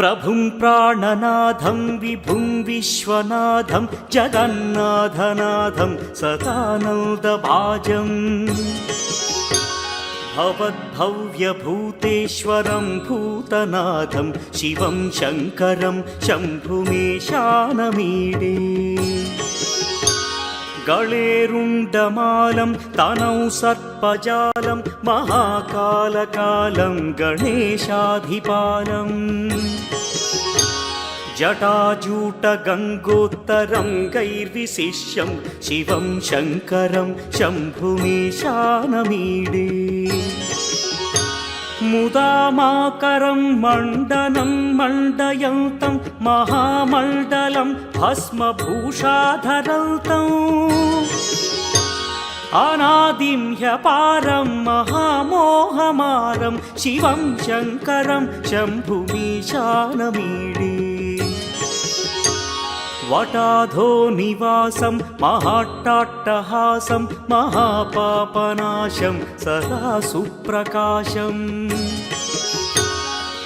प्रभुं प्राणनाथं विभुं विश्वनाथं जगन्नाथनाथं सदानन्दभाजम् भवद्भव्यभूतेश्वरं भूतनाथं शिवं शङ्करं शम्भुमीशानमीडे गळेरुण्डमालं तनौ सर्पजालं महाकालकालं गणेशाधिपालम् जटाजूटगङ्गोत्तरं गैर्विशिष्यं शिवं शङ्करं शम्भुमीशानमीडे मुदामाकरं मण्डनं मण्डयन्तं महामण्डलं भस्मभूषाधरन्तम् अनादिं ह्यपारं महामोहमारं शिवं शङ्करं शम्भुमीशानमीडे वटाधो निवासं महाट्टाट्टहासं महापापनाशं सदा सुप्रकाशम्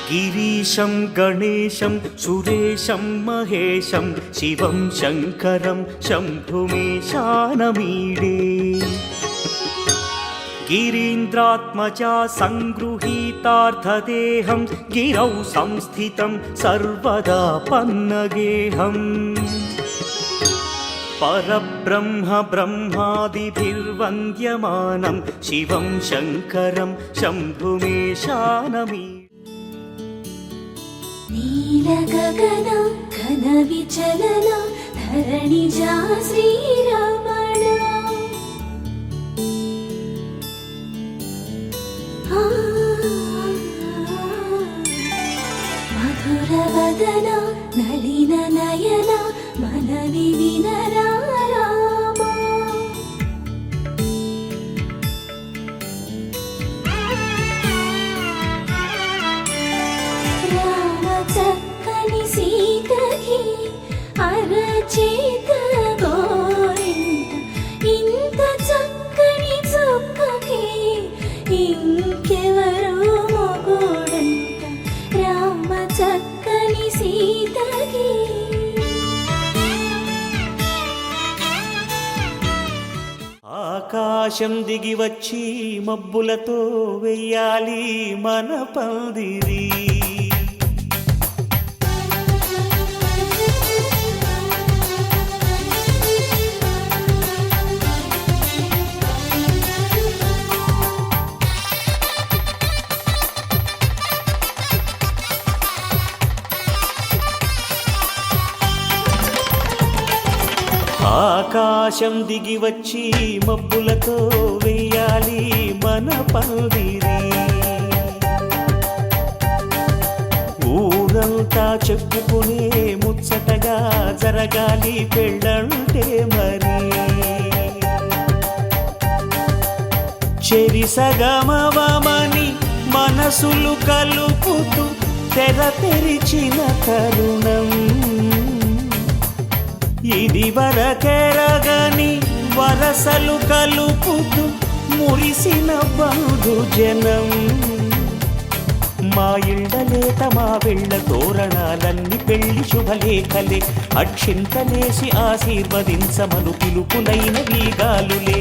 गिरीशं गणेशं सुरेशं महेशं शिवं शङ्करं शम्भुमीशानमीडे गिरीन्द्रात्मजा संगृहीतार्थदेहं गिरौ संस्थितं सर्वदा पन्नगेहम् परब्रह्म ब्रह्मादिभिर्वन्द्यमानं शिवं शङ्करं शम्भुमीशानमीडे नीलगगन घनविचलन धरणिजा श्रीरमण मधुरवदन नलिन नयन मननि विनरा చక్కని సీతకి అరచేత గోరింట ఇంత చక్కని చుక్కకి ఇంకెవరు మొగుడంట రామ చక్కని సీతకి ఆకాశం దిగి వచ్చి మబ్బులతో వెయ్యాలి మన పందిరి ఆకాశం దిగి వచ్చి మబ్బులతో వెయ్యాలి మన పందిరి ఊరంతా చెప్పుకునే ముచ్చటగా జరగాలి పెళ్ళంటే మరి చెరిసగమవమని మనసులు కలుపుతూ తెర తెరిచిన తరుణం ఇది వరకెరగని వరసలు కలుపుతూ మురిసిన బంధుజనం మా ఇళ్ళలేత మా వెళ్ళ తోరణాలన్నీ పెళ్లి శుభలేఖలే అక్షింతలేసి ఆశీర్వదించమను పిలుపునైన వీగాలులే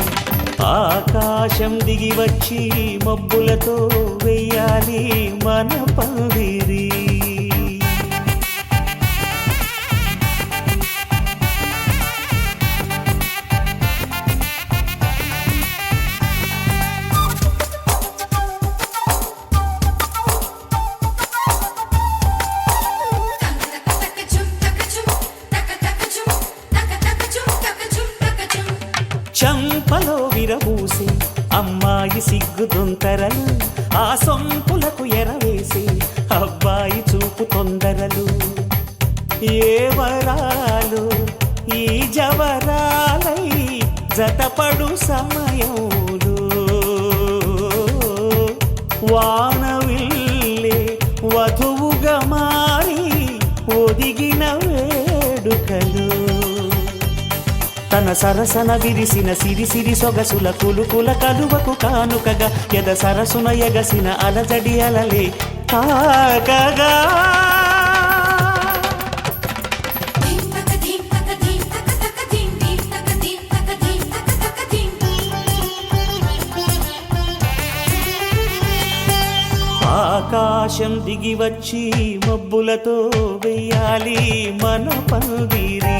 ఆకాశం దిగి వచ్చి మబ్బులతో వెయ్యాలి మన పందిరి చంపలో విరబూసి అమ్మాయి సిగ్గుదొంతరలు ఆ సొంపులకు ఎరవేసి అబ్బాయి చూపు తొందరలు ఏ వరాలు ఈ జవరాలై జతపడు సమయంలో వానవిల్లే వధువుగా మారి ఒదిగిన వేడుకలు తన సరసన విరిసిన సిరిసిరి సొగసుల కులుకుల కలువకు కానుకగా ఎద సరసున ఎగసిన అలజడి అలలే తాకగా ఆకాశం దిగి వచ్చి మబ్బులతో వెయ్యాలి మన పందిరి.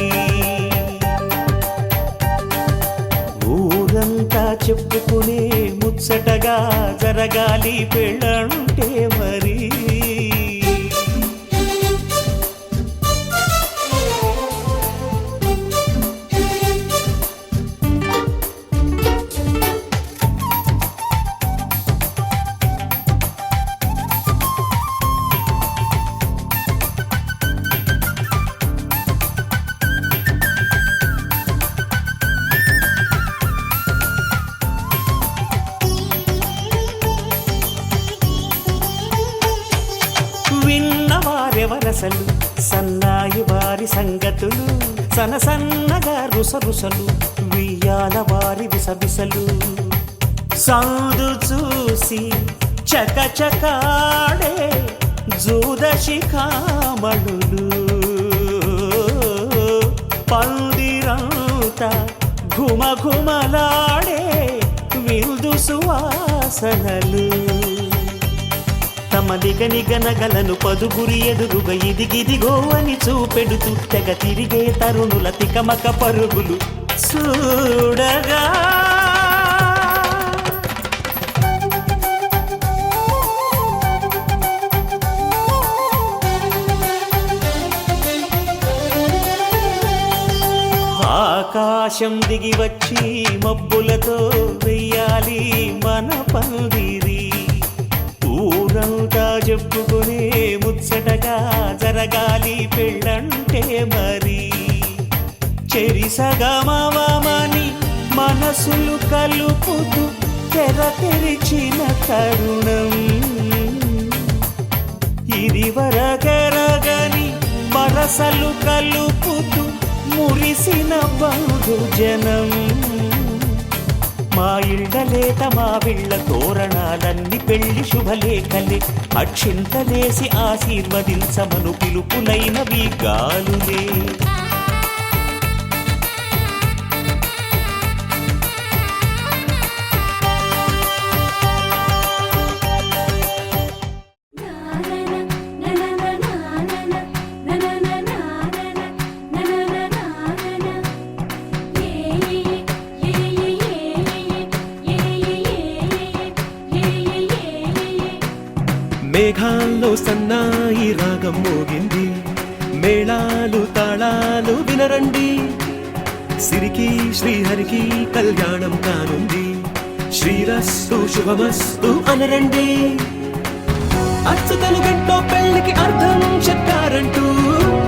ఊరంతా చెప్పుకునే ముచ్చటగా జరగాలి పెళ్ళంటే మరి. విన్నవారెవరసలు సన్నాయి వారి సంగతులు, సనసన్నగా రుసరుసలు వియ్యాల వారి విసబిసలు. సందు చూసి చకచకాడే జూదశిఖామణులు, పందిరంతా ఘుమఘుమలాడే విందు సువాసనలు. తమ నిగనిగనగలను పదుగురి ఎదురుగా ఇదిగిదిగో అని చూపెడుతూ తెగ తిరిగే తరుణుల తికమక పరుగులు చూడగా. ఆకాశం దిగి వచ్చి మబ్బులతో వెయ్యాలి మన పందిరి. ఊరంతా చెప్పుకునే ముచ్చటగా జరగాలి పెళ్ళంటే మరి. చెరిసగమవమని మనసులు కలుపుతూ తెర తెరిచిన తరుణం, ఇది వరకెరగని వరసలు కలుపుతూ మురిసిన బంధుజనం. మా ఇళ్ళలేత మా విళ్ళ తోరణాలన్నీ పెళ్లి శుభలేఖలే, అక్షింతలేసి ఆశీర్వదించమను పిలుపులైనవి గాలులే. మేఘాల్లో సన్నాయి రాగం మోగింది, మేళాలు తాళాలు వినరండి. సిరికి శ్రీహరికి కళ్యాణం కానుంది, శ్రీరస్తు శుభమస్తు అనరండి. అచ్చతలు గంటో పెళ్లికి అర్థం చెప్పారంటూ,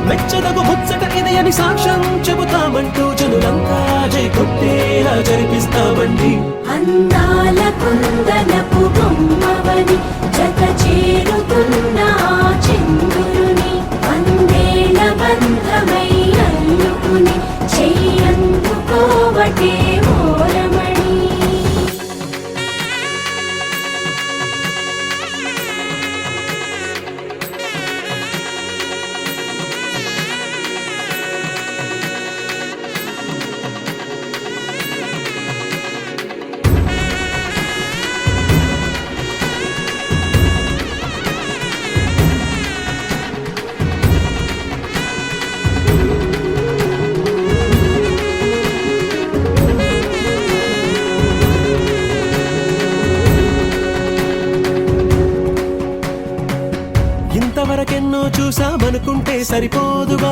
మెచ్చదగు ముచ్చట ఇది అని సాక్ష్యం చెబుతామంటూ జనులంతా జై కొట్టేలా జరిపిస్తామండి. అందాల కుందనపు బొమ్మవని జత చేరుతున్న చంద్రుని, వందేళ్ల బంధమై అల్లుకుని చెయ్యందుకోవటే ఓరమణి. ఇంతవరకెన్నో చూసామనుకుంటే సరిపోదుగా,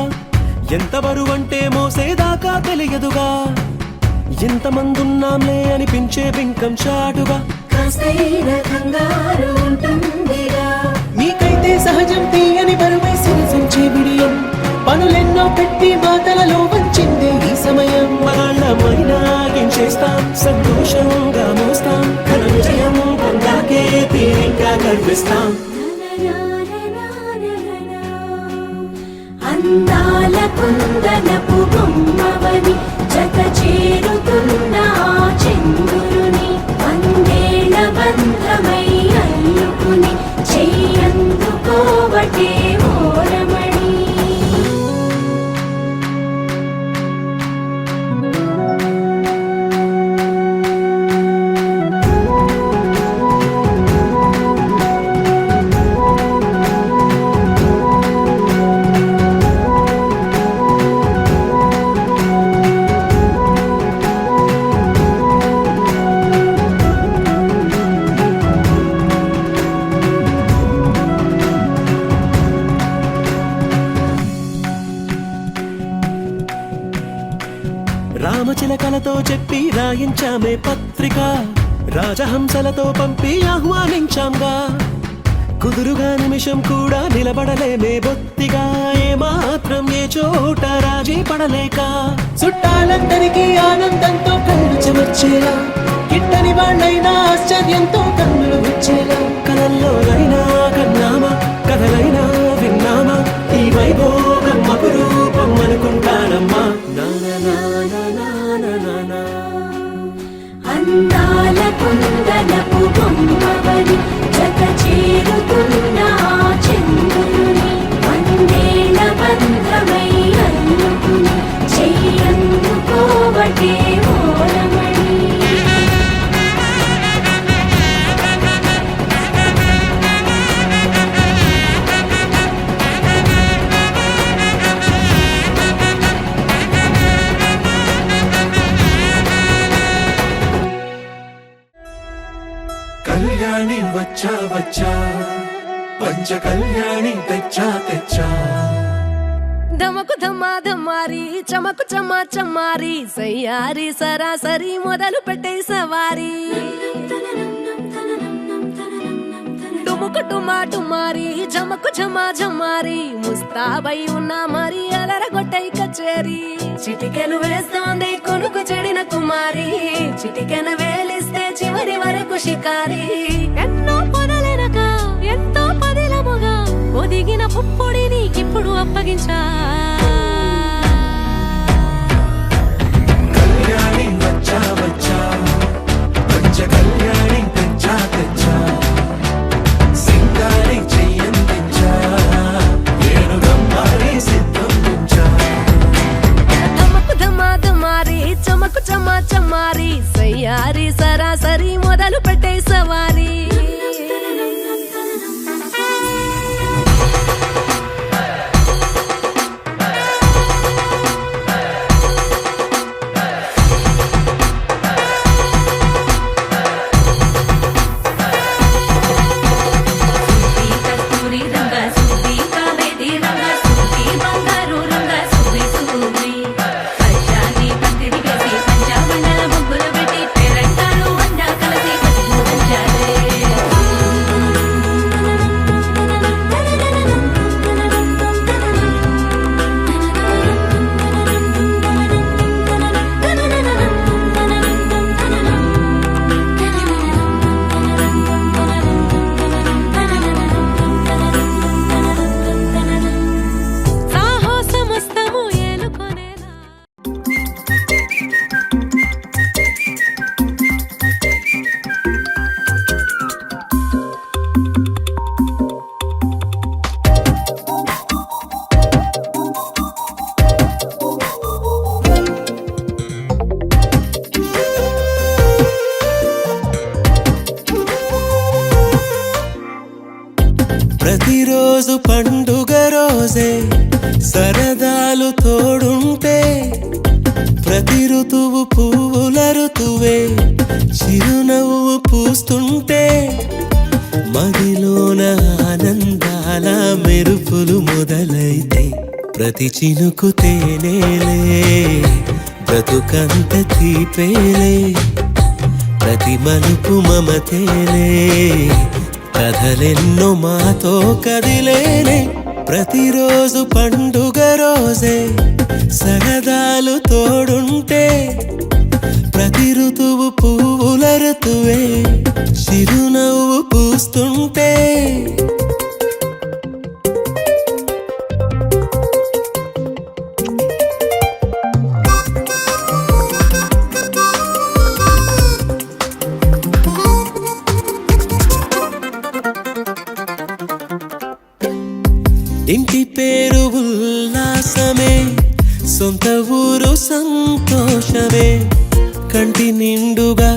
ఎంత బరువంటే మోసేదాకా తెలియదుగా. ఇంతమందున్నాంలే అనిపించే బింకం చాటుగా, మీకైతే సహజం తీయని బరువై సిరిసంచే బిడియం. పనులెన్నో పెట్టి మాటలలో వంచిందే ఈ సమయం. వాళ్ళమైనా ఏం చేస్తాం, సంతోషంగా మోస్తాం, ఘన విజయం పొందాకే తీరిగ్గా గర్విస్తాం. అందాల కుందనపు బొమ్మవని జత చేరుతున్న చంద్రుని, వందేళ్ల బంధమై అల్లుకుని చెయ్యందుకోవటే ఓరమణి. రామచిలకలతో చెప్పి రాయించామే పత్రిక, రాజహంసలతో పంపి ఆహ్వానించాంగా. కుదురుగా నిమిషం కూడా నిలబడలేమే బొత్తిగా, ఏ మాత్రం ఏ చోట రాజీ పడలేక. చుట్టాలందరికీ ఆనందంతో కళ్ళు చెమర్చేలా, గిట్టని వాళ్ళైనా ఆశ్చర్యంతో కన్నులు వచ్చేలా. కలల్లోనైనా కన్నామా, కథలైనా విన్నామా, ఈ వైభోగం అపురూపం అనుకుంటానమ్మా. అందాల కుందనపు బొమ్మవని జత చేరుతున్న ఆ చంద్రుని, వందేళ్ల బంధమై అల్లుకుని చెయ్యందుకోవటే ఓరమణి. కళ్యాణి వచ్చా వచ్చా, పంచ కళ్యాణి తెచ్చా తెచ్చా. ధమకు ధమ్మా ధమ్మారి చమకు చమ్మా చమ్మారి, సయ్యారి సరాసరి మొదలు పెట్టే సవారి. టుముకు టుమా టుమారి జమకు ఝమా ఝమారి, ముస్తాబై ఉన్నా మరి అలరగొట్టై కచేరి. చిటికెను వేస్తోంది కొనుకు చెడిన కుమారి, చిటికెన వేలిస్తే చివరి వరకు షికారి. ఎన్నో పొదలెనక ఎంతో పదిలముగా ఒదిగిన పుప్పొడి నీకిప్పుడు అప్పగించా. కళ్యాణి వచ్చా వచ్చా, పంచ కళ్యాణి తెచ్చా తెచ్చా. సింగారి చెయ్యందించా, ఏనుగమ్మారి సిద్ధందించా. ధమకు ధమా ధమారి చమకు చమ్మా చమ్మారి, సయ్యారి సరాసరి మొదలు పెట్టే సవారి. ప్రతిరోజు పండుగ రోజే సరదాలు తోడుంటే, ప్రతి ఋతువు పువ్వుల ఋతువే చిరునవ్వు పూస్తుంటే, మదిలోన ఆనందాల మెరుపులు మొదలైతే, ప్రతి చినుకు తేనేలే బ్రతుకంత తీపేలే, ప్రతి మలుపు మమతేలే కథలెన్నో మాతో కదిలేనే. ప్రతిరోజు పండుగ రోజే సరదాలు తోడుంటే, ప్రతి ఋతువు పువ్వుల ఋతువే చిరునవ్వు పూస్తుంటే. ఇంటి పేరు ఉల్లాసమే, సొంత ఊరు సంతోషమే, కంటి నిండుగా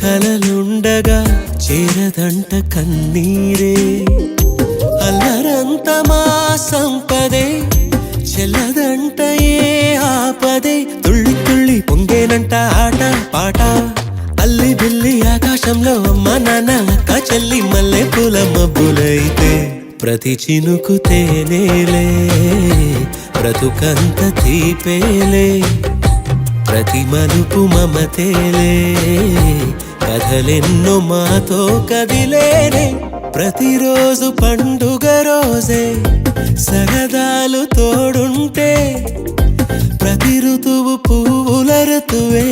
కలలుండగా చేరదంట కన్నీరే. అల్లరంత మా సంపదే, చెల్లదంట ఏ ఆపదే, తుళ్ళి తుళ్ళి పొంగేనంట ఆట పాట. అల్లి బిల్లి ఆకాశంలో అమ్మ నాన్న అక్క చెల్లి మల్లె పూల మబ్బులైతే, ప్రతి చినుకు తేనేలే బ్రతుకంత తీపేలే, ప్రతి మలుపు మమతేలే కథలెన్నో మాతో కదిలేనే ప్రతిరోజు పండుగ రోజే సరదాలు తోడుంటే ప్రతి ఋతువు పువ్వుల ఋతువే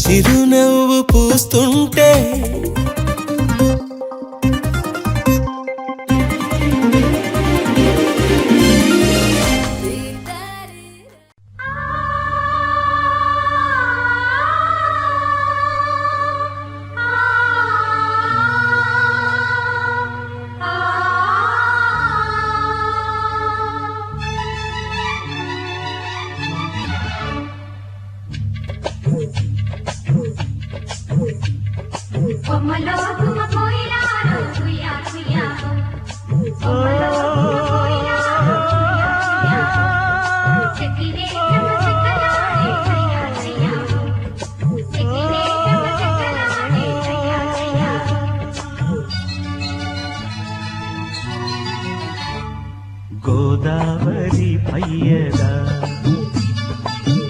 చిరునవ్వు పూస్తుంటే కొమ్మలో గుమ్మ పోయినారు కుయ్యా కుయ్యా కొమ్మలో గుమ్మ పోయినారు కుయ్యా కుయ్యా చెక్కినే చెమ్మ చెక్కలాడే కుయ్యా కుయ్యా చెక్కినే చెమ్మ చెక్కలాడే కుయ్యా కుయ్యా గోదావరి పయ్యదా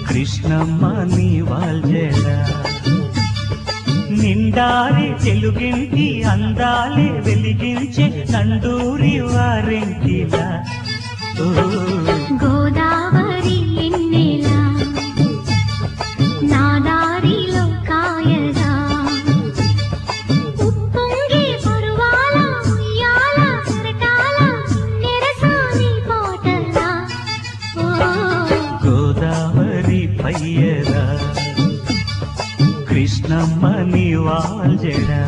కృష్ణమ్మ నీ వాల్జెడా నిండారి తెలుగింటి అందాలే వెలిగించే నండూరి వారింటిలా గోదావరి ఎన్నెలా నా దారిలో కాయగా ఉప్పొంగే పరువాల ఉయ్యాల చెరటాల నెరసాని పాటలా గోదావరి పయ్యదా కృష్ణమ్మ నీ వాల్జెడా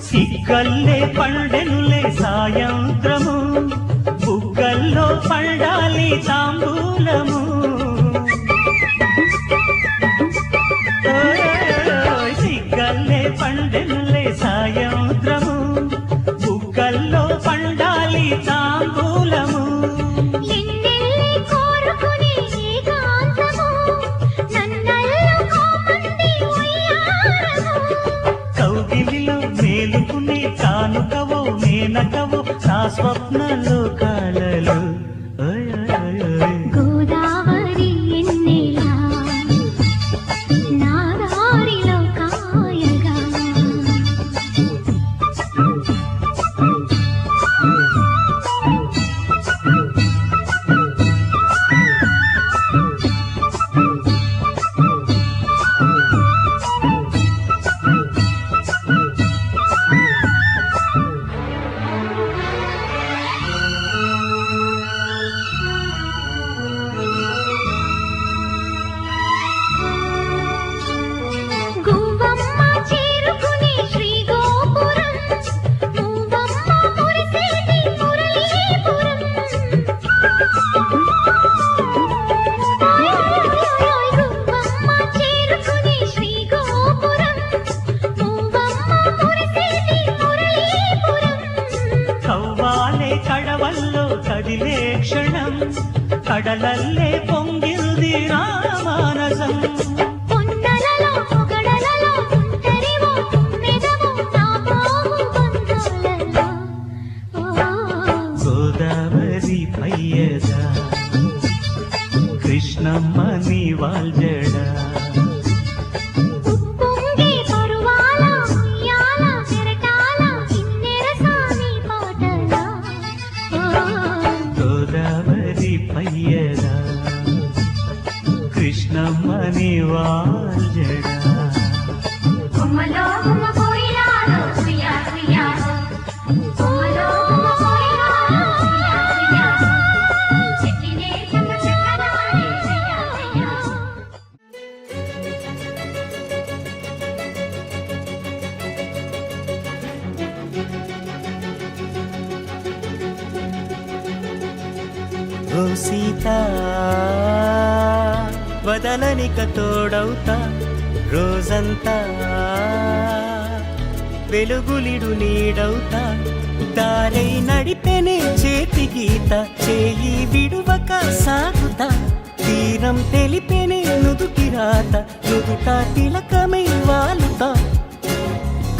సిగ్గల్లే పండెనులే సాయంత్రము బుగ్గల్లో పండాలి తాంబూలము సిగ్గల్లే పండెనులే సాయంత్రము బుగ్గల్లో పండాలి తాంబూలము ఎన్నెల్లి కోరుకునే ఏకాంతము నన్నల్లో కోపంది ఉయ్యారము కౌగిలిలో మేలుకునే కానుకవో మేనకవో నా స్వప్న లోకాలలో గోదావరి ఎన్నెలా నా దారిలో కాయగా గువ్వమ్మ చేరుకునే శ్రీగోపురం నువ్వమ్మ మురిసేటి మురళీపురం గువ్వమ్మ చేరుకునే శ్రీగోపురం నువ్వమ్మ మురిసేటి మురళీపురం కవ్వాలే కడవల్లో కదిలే క్షణం కడలల్లే పొంగిల్ది రామానసం కొండలలో పొగడలలో తుంటరివో తుమ్మెదవో నా బాహు బంధాలలో గోదావరి పయ్యదా కృష్ణమ్మ నీ వాల్జెడా ఉప్పొంగే పరువాల ఉయ్యాల చెరటాల కిన్నెరసాని పాటలా గోదావరి పయ్యదా కృష్ణమ్మ నీ వాల్జెడా కొమ్మలో గుమ్మ పోయినారు కుయ్యా కుయ్యా కొమ్మలో గుమ్మ పోయినారు కుయ్యా కుయ్యా చెక్కినే చెమ్మ చెక్కలాడే కుయ్యా కుయ్యా ఓసి సీత వదలనిక తోడవుతా రోజంతా వెలుగులిడు నీడవుతా దారై నడిపెనే చేతి గీత చేయి విడువక సాగుతా తీరం తెలిపెనే నుదుటి రాత నుదుట తిలకమై వాలుతా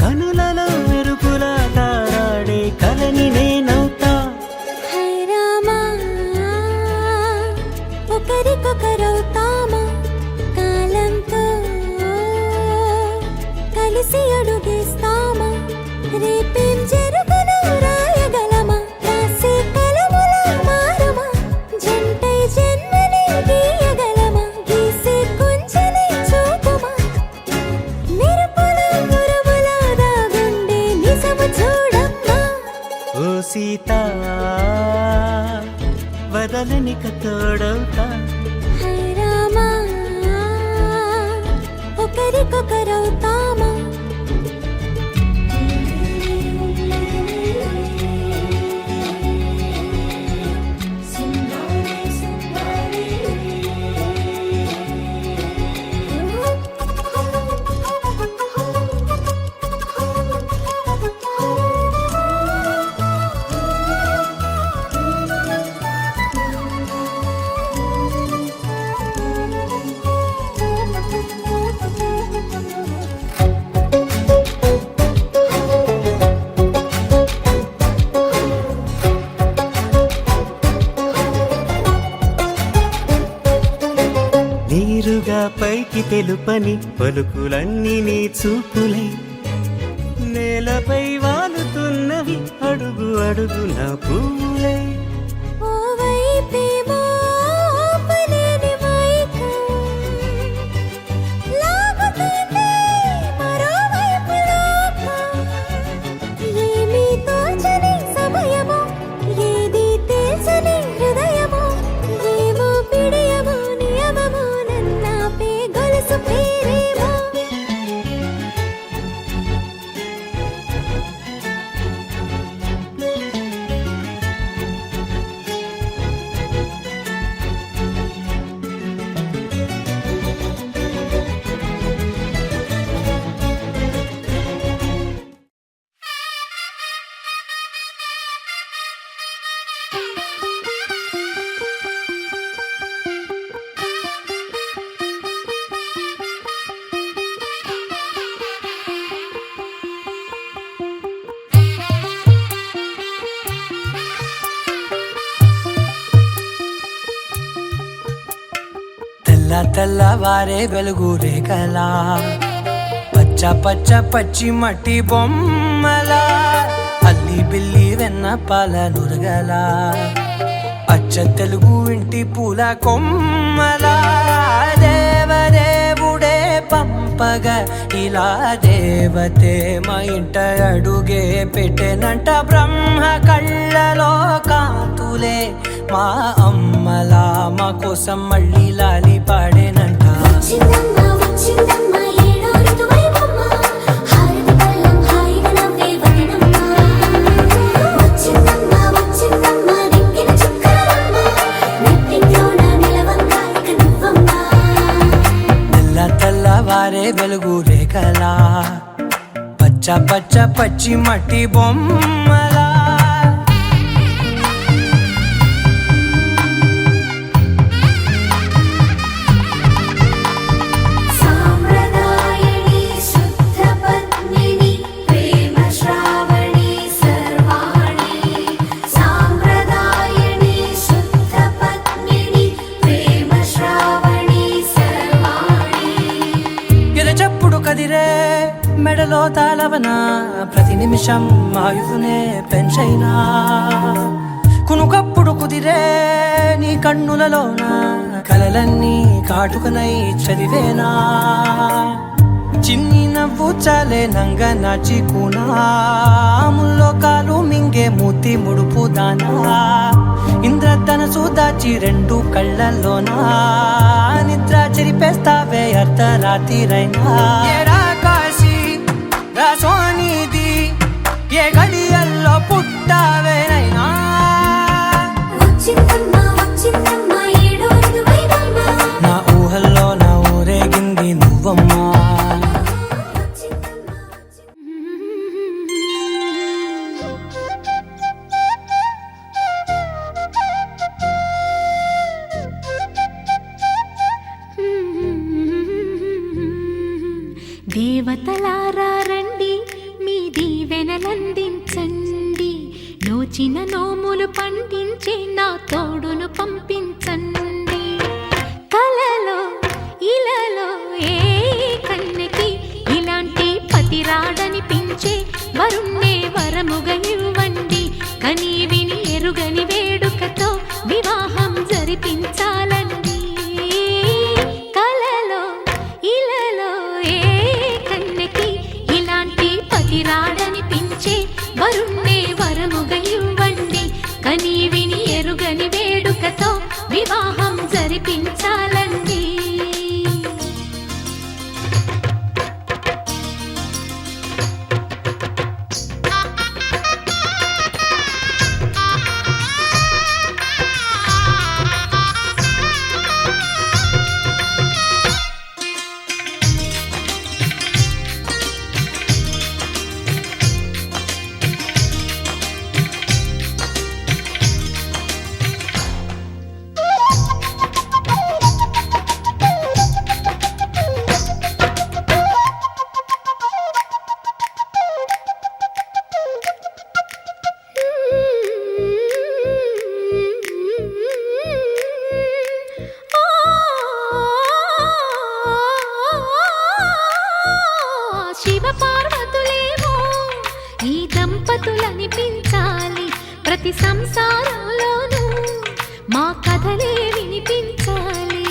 కనులలో మెరుపులా తారాడే కలని నేనవుతా హై రామా ఒకరికొకరవుతామా కాలంతో కలిసి అడుగేస్తామా రేపేం జరుగునో రాయగలమా రాసే కలముల మారమా జంటై జన్మని గీయగలమా గీసే కొంచెని చూపుమా మెరుపుల గురువుల దాగుండే నిజము చూడమ్మా ఓ సీత వదలనిక తోడవుతా హై రామా ఒకరికొకరవుతామా నీరుగా పైకి తెలుపని పలుకులన్నీ నీ చూపులై నేలపై వాలుతున్నవి అడుగు అడుగు నా పూలై ఓ వైపేమో ఆపలేని మైకం లాగుతుంది మరోవైపు లోకం ఏమీ తోచని సమయమో ఏది తేల్చని హృదయమో ఏమో పిడియమో నియమమో నన్నాపే గొలుసు పేరేమో తెల్లవారే వెలుగు రేఖలా పచ్చ పచ్చ పచ్చి మట్టి బొమ్మలా అల్లి బిల్లి వెన్న పాల నురగలా అచ్చ తెలుగు ఇంటి పూల కొమ్మలా దేవదేవుడే పంపగా ఇలా దేవతే మా ఇంట అడుగే పెట్టెనంట బ్రహ్మ కళ్ళలో కాంతులే మా అమ్మలా మా కోసం మళ్ళీ లాలి పాడేనంట వచ్చిందమ్మా వచ్చిందమ్మా ఏడో ఋతువైవమ్మ హారతి పళ్ళం హాయిగా నవ్వే వదనమ్మ వచ్చిందమ్మా వచ్చిందమ్మా దిక్కిన చుక్కలమ్మ నెట్టింట్లోన నిలవంగా ఇక నువ్వమ్మా తెల్లవారే వెలుగు రేఖలా పచ్చ పచ్చ పచ్చి మట్టి బొమ్మలా సాంప్రదాయని శుద్ధ పద్మిని ప్రేమ శ్రావణి సర్వాణి సాంప్రదాయని శుద్ధ పద్మిని ప్రేమ శ్రావణి సర్వాణి ఎరచప్పుడు కదిరే మెడలో తాళవన ప్రతి నిమిషం ఆయుధునే పెంచైనా కునుకప్పుడు కుదిరే నీ కన్నులలోన కలలన్నీ కాటుకనై చదివేనా చిన్ని నవ్వు చాలే నంగ నాచి కూనాముల్లో కాలు మింగే మూతి ముడుపు దానా ఇంద్రధనసు దాచి రెండు కళ్ళల్లోనా నిద్ర చెరిపేస్తావే అర్ధరాత్రిరైనా ఏరా కాశీ రా సోనిది ఏ గడియల్లో పుట్టావేనైనా వచ్చిందమ్మా వచ్చిందమ్మా వివాహం జరిపించాలండి. శివ పార్వతులేమో ఈ దంపతులనిపించాలి, ప్రతి సంసారంలోనూ మా కథలే వినిపించాలి.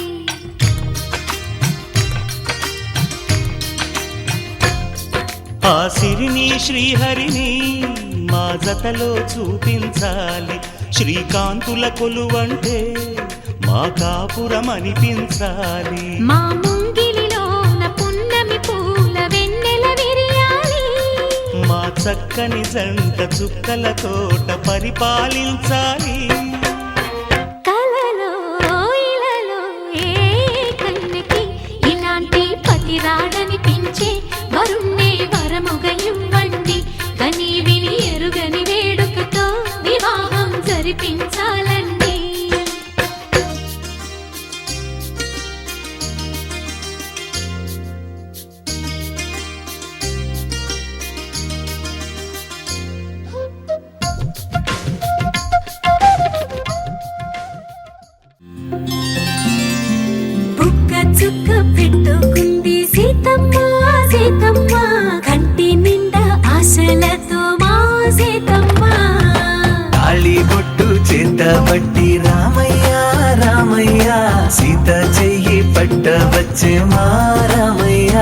ఆ సిరిని శ్రీహరిని మా జతలో చూపించాలి, శ్రీకాంతుల కొలువంటే మా కాపురం అనిపించాలి. మా ముంగిలిలోన పున్నమి పూల వెన్నెల విరియాలి, మా చక్కని జంట చుక్కల తోట పరిపాలించాలి. కలలో ఇలలో ఏ కన్యకి ఇలాంటి పతి రాడనిపించే వరుణ్ణే వరముగా ఇవ్వండి. కని విని ఎరుగని వేడుకతో వివాహం జరిపించాలండి. బుక్క చుక్క పెట్టుకుంది సీతమ్మ సీతమ్మ, కంటి నిండా ఆశలతో మా సీతమ్మ. తాళి బొట్టు చేతబట్టి రామయ్య రామయ్య, సీత చెయ్యి పట్టవచ్చే మా రామయ్య.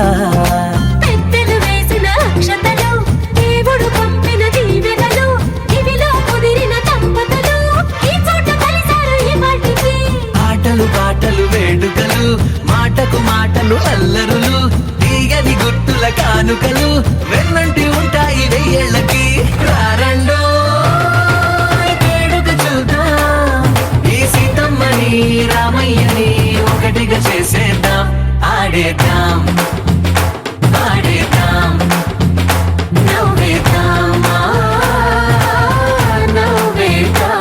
పెద్దలు వేసిన అక్షతలు, దేవుడు పంపిన దీవెనలు, ఇవిలో కుదిరిన దంపతులు ఈ చోట కలిసారు ఈ వాటికి. ఆటలు పాటలు వేడుకలు, మాటకు మాటలు అల్లరులు, తీగని గుట్టుల కానుకలు వెన్నంటి ఉంటాయి వెయ్యేళ్ళకి. రారండో వేడుక చూద్దాం, ఈ సీతమ్మని రామయ్యని ఒకటిగా చేసేద్దాం. ఆడేద్దాం ఆడేద్దాం నవ్వేద్దాం నవ్వేద్దాం.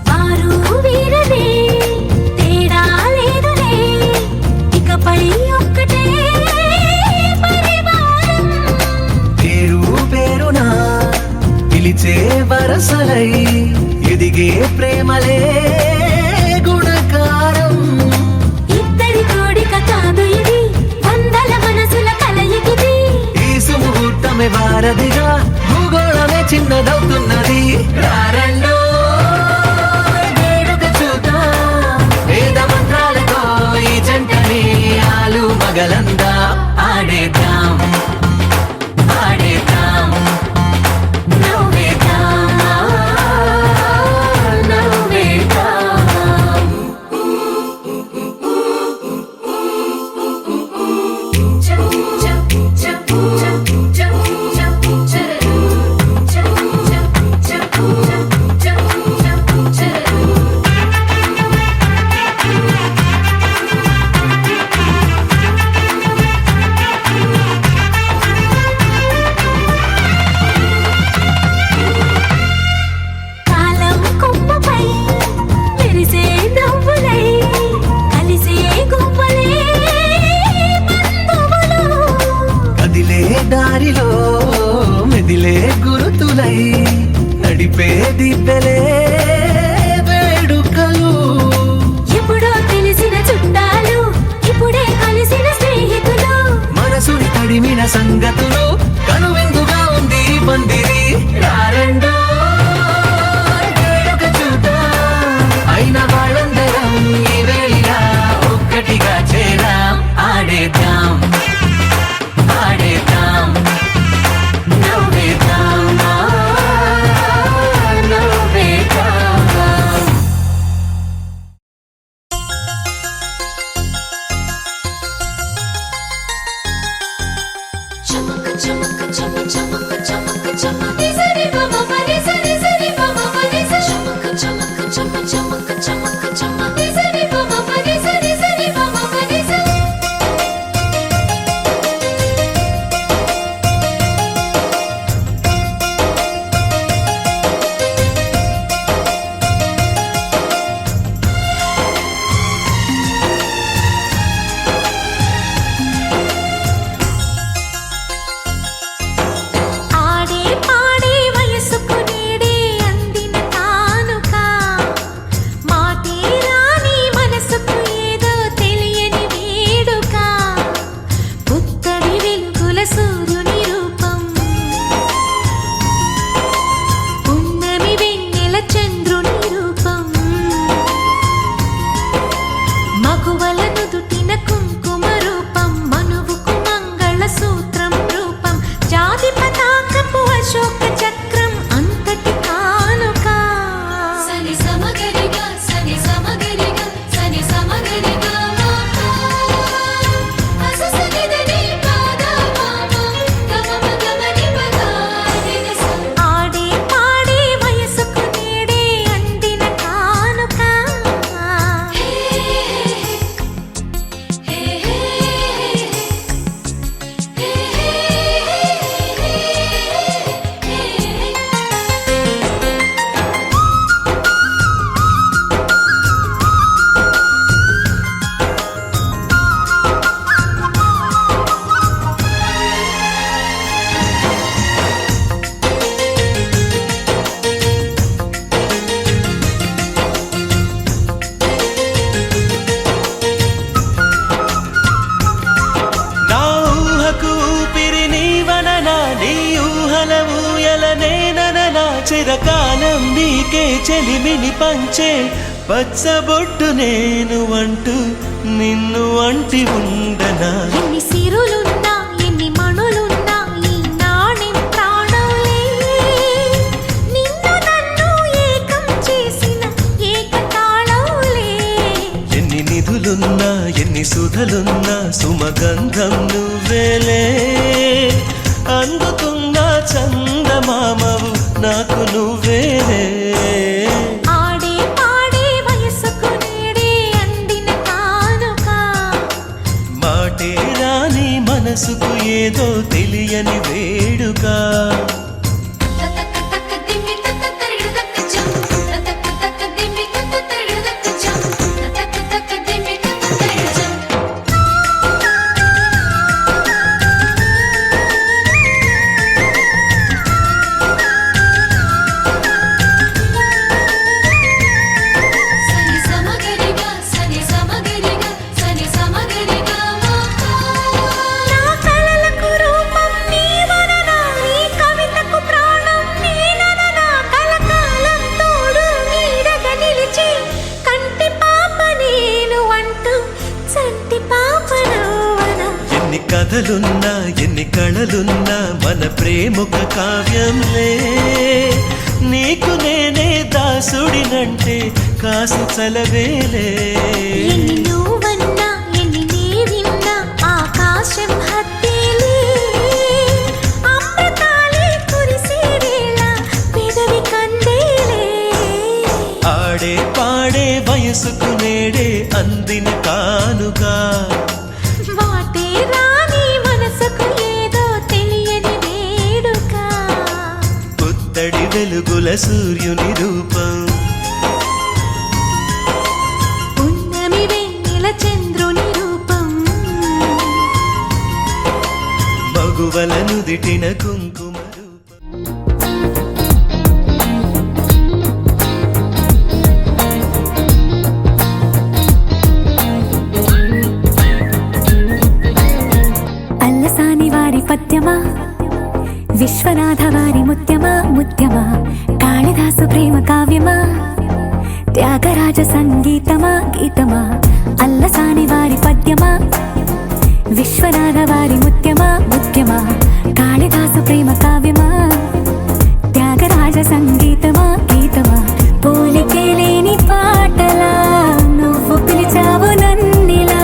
వారు వీరనే తేడా లేదులే, ఇకపై ఒక్కటే పరివారం. పేరు పేరునా పిలిచే వరసలై ఎదిగే ప్రేమలే గుణకారం. ఇద్దరి కోడిక కాదు ఇది, వందల మనసుల కలయికిది. ఈ సుముహూర్తమే వారధిగా భూగోళమే చిన్నదవుతున్నది. రారండో వేడుక చూద్దాం, వేద మంత్రాలతో ఈ జంటని ఆలు మగలందా. ఆడేద్దాం ఆడేద్దాం నవ్వేద్దాం నవ్వేద్దాం. కాలం కొమ్మపై మెరిసే నవ్వులై కలిసే గువ్వలే బంధువులు. కదిలే దారిలో మెదిలే గురుతులై నడిపే దిబ్బెలే నీకే చెలిమిని పంచే పచ్చబొట్టు నేను అంటూ నిన్ను అంటి ఉండనా ఎన్ని సిరులున్నా ఎన్ని మణులున్నా ఈ నాణెం ప్రాణంలే నిన్ను నన్ను ఏకం చేసిన ఏకతాళంలే ఎన్ని నిధులున్నా ఎన్ని సుధలున్నా సుమగంధం నువ్వేలే అందుతున్న చందమామవు నాకు నువ్వేలే ఆడే పాడే వయసుకు నేడే అందిన కానుక మాటే రాని మనసుకు ఏదో తెలియని వేడుక తక తక దిమ్మి తక తరిడు తక జం తక తక దిమ్మి తక తరిడు తక జం తక తక దిమ్మి తక తరిడు జం సని సమగరిగా సని సమగరిగా నా కలలకు రూపం నీవననా నీ కవితకు ప్రాణం నేనననా కలకాలం తోడు నీడగా నిలిచి కంటి పాప నేను అంటూ చంటి పాప నువ్వనా ఎన్ని కథలున్నా ఎన్ని కళలున్నా మన ప్రేమొక కావ్యంలే నీకు నేనే దాసుడినంటే కాసు చలవేలే ఎన్ని నువ్వన్నా ఎన్ని నీ విన్నా ఆకాశం హత్తేలే అమృతాలే కురిసే వేళ పెదవి కందేలే ఆడే పాడే వయసుకు నేడే అందిన కానుగా వాటే రాని మనసుకు ఏదో తెలియని వేడుక పుత్తడి వెలుగుల సూర్యుని రూపం పున్నమి వెన్నెల చంద్రుని రూపం మగువల నుదిటిన కుంకుమ రూపం అల్లసాని వారి పద్యమా విశ్వనాథ వారి ముత్యమా ముత్యమా కాళిదాసు ప్రేమ కావ్యమా త్యాగరాజ సంగీతమా గీతమా అల్లసాని వారి పద్యమా విశ్వనాథ వారి ముత్యమా ముత్యమా కాళిదాసు ప్రేమ కావ్యమా త్యాగరాజ సంగీతమా గీతమా పోలికే లేని పాటలా నువ్వు పిలిచావు నన్నిలా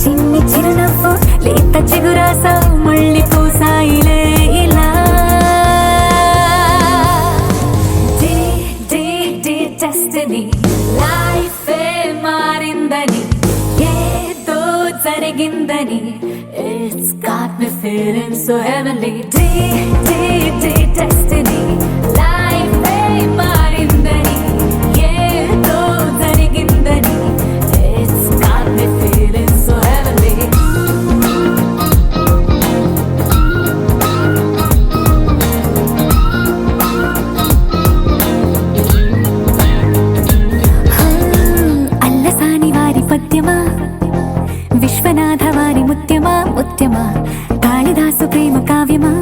చిన్ని చిరునవ్వు లేత చిగురాసా మళ్ళీ పూసాయిలే ఇలా డెస్టినీ లైఫ్ మారిందని ఏదో జరిగిందని It's got me feeling so heavenly destiny life మారిందని ఏదో జరిగిందని It's got me feeling so heavenly Allasani వారి పద్యమా విశ్వనాథ వారి ముత్యమా ముత్యమా కాళిదాసు ప్రేమ కావ్యమా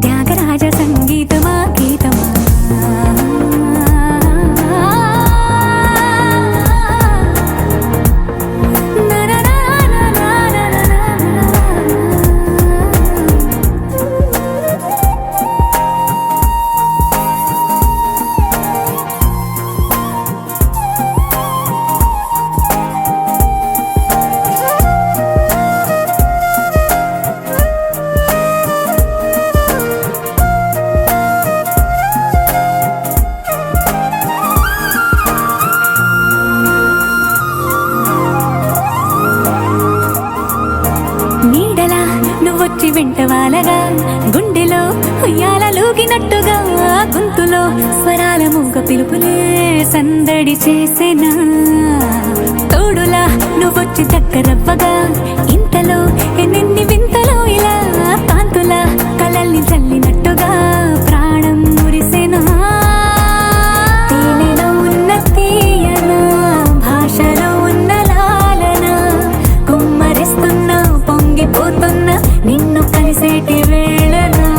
త్యాగరాజ సంగీతమా గీతమా నీడలా నువ్వొచ్చి వెంట వాలగా గుండెలో ఉయ్యాలూగినట్టుగా గొంతులో స్వరాల మూగ పిలుపులే సందడి చేసేనా తోడులా నువ్వొచ్చి దగ్గరవ్వగా ఇంతలో ఎన్నెన్ని వింతలో ఇలా కాంతులా కలల్ని చల్లినట్టుగా ప్రాణం మురిసెనా తేనెలో ఉన్న తీయన భాషలో ఉన్న లాలన కుమ్మరిస్తున్న పొంగిపోతున్న నిన్ను కలిసేటి వేళనా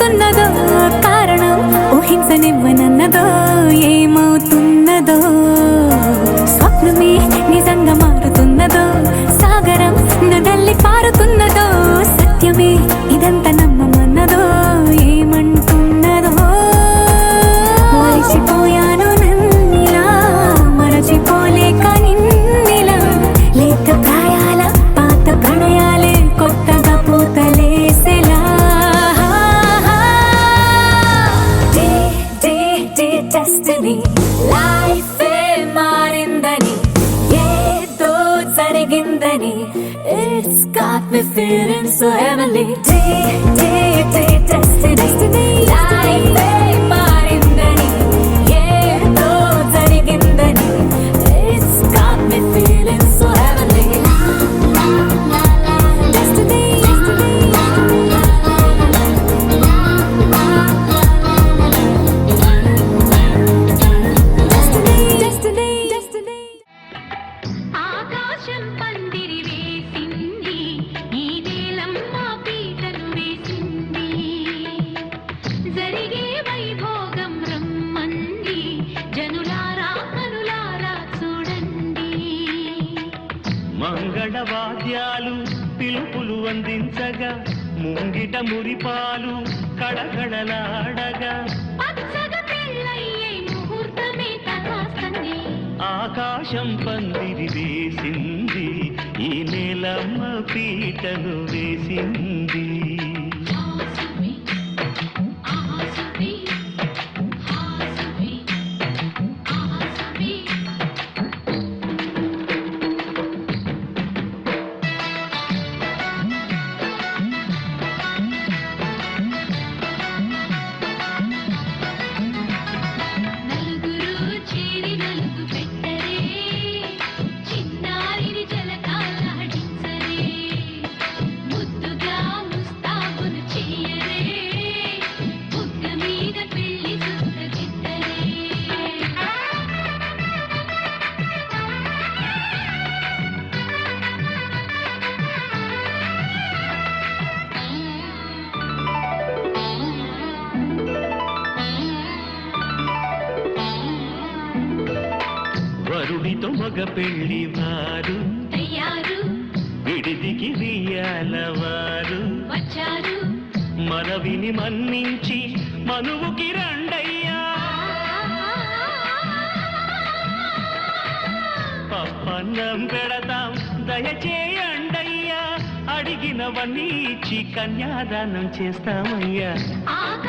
చూస్తున్నదో కారణం ఊహించనివ్వనన్నదో ఏమవుతున్నదో స్వప్నమే నిజంగా మారుతున్నదో సాగరం నడల్లి పారుతున్నదో సత్యమే ఇదంతా నమ్మమన్నదో ఏమంటున్నదో మరిచిపోయాను నన్నిలా మరచిపోలేక నిన్నిలా లేత ప్రాయాల పాత ప్రణయాలే కొత్తగా పూతలేసేలా డెస్టినీ లైఫే మారిందని ఏదో జరిగిందని It's got me feeling so heavenly destiny లైఫే మారిందని ఏదో జరిగిందని It's got me feeling so heavenly destiny destiny ఆకాశం పందిరి వేసింది ఈ నీలమ్మ పీటను వేసింది జరిగే వైభోగం రమ్మంది జనులారా కనులారా చూడండి మంగళవాద్యాలు పిలుపులు అందించగా ముంగిట మురిపాలు కళకళలాడగా పచ్చగా పెళ్ళయ్యే ముహూర్తమే తదాస్తంది ఆకాశం పందిరి వేసింది ఈ నేలమ్మ పీటను వేసింది ఆసువి ఆసువి ఆసువి ఆసువి నలుగురు చేరి నలుగు పెట్టరే చిన్నారిని జలకాలాడించరే ముద్దుగా ముస్తాబును చేయరే బుగ్గ మీద పెళ్లి సుత్తగిద్దరే వరుడితో మగ పెళ్లి వారు తయారు విడిదికి వియ్యాలవారు వచ్చారు మనవిని మన్నించి మనువుకి రండయ్యా పప్పన్నం పెడతాం దయచేయండయ్యా అడిగినవన్నీ ఇచ్చి కన్యాదానం చేస్తామయ్యా ఆకాశం